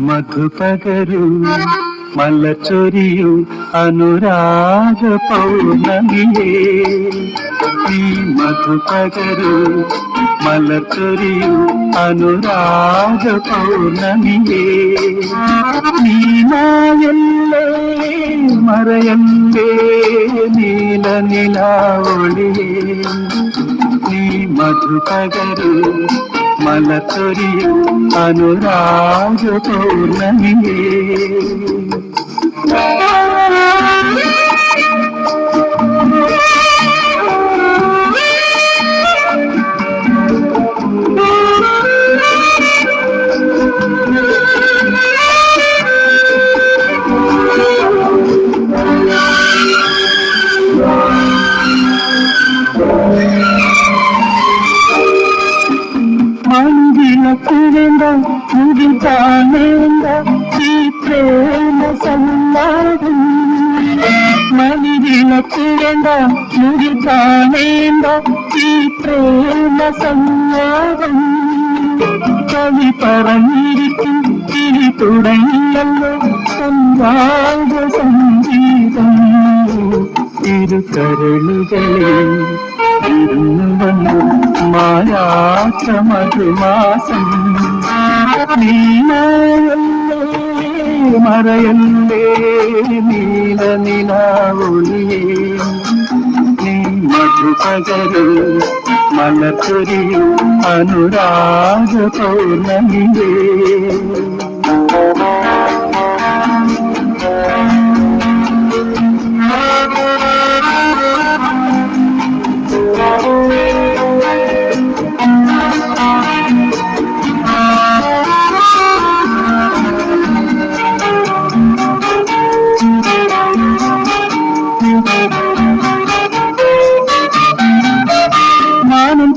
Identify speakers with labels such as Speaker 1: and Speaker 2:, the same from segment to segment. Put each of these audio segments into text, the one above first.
Speaker 1: മധുപകരു മലച്ചൊരിയു അനുരാഗ പൗർണമിയേ നീ മധുപകരു മലച്ചൊരിയു അനുരാഗ പൗർണമിയേ നീ മായല്ലേ മറയല്ലേ നീല നിലാവൊളിയേ നീ മധുപകരു മലച്ചൊരിയു അനുരാഗ പൗർണമിയേ മന്ദിരത്തിരണ്ട മുടി കാണേണ്ട ഈ പ്രേമ സംവാദം മന്ദിരത്തിരണ്ട മുടി കാണേണ്ട ഈ പ്രേമ സംവാദം കവി പറഞ്ഞിരിക്കും ഇനി തുടങ്ങിയല്ലോ സംവാദ സംഗീതം ഇരു കരളുകളിൽ ഇരുന്നു വന്നു മായാത്ത മധുമാസം നീലയല്ലേ മറയല്ലേ നീല നിലാവൊളിയേ നീ മധുപകരു മലച്ചൊരിയു അനുരാഗ പൗർണമിയേ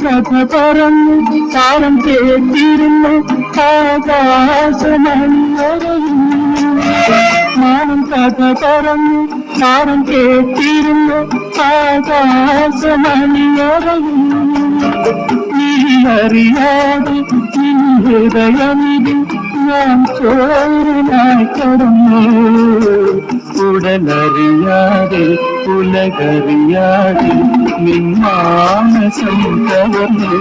Speaker 1: കഥ പറഞ്ഞു താരം കേട്ടിരുന്നു ആകാശമണിയറയും മാനം കഥ പറഞ്ഞു താരം കേട്ടിരുന്നു ആകാശമണിയറയും നീ അറിയാതെ ഹൃദയമിതിൽ ഞാൻ ചോരനായി കടന്നു ഉടലറിയാതെ ഉലകറിയാതെ നിന്മാനസം കവർന്നു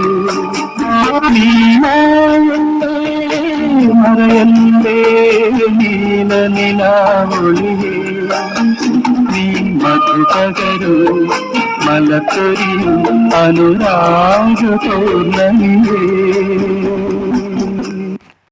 Speaker 1: നീലയല്ലേ മറയല്ലേ നീല നിലാവൊളിയേ നീ മധുപകരു മലച്ചൊരിയു അനുരാഗ പൗർണമിയേ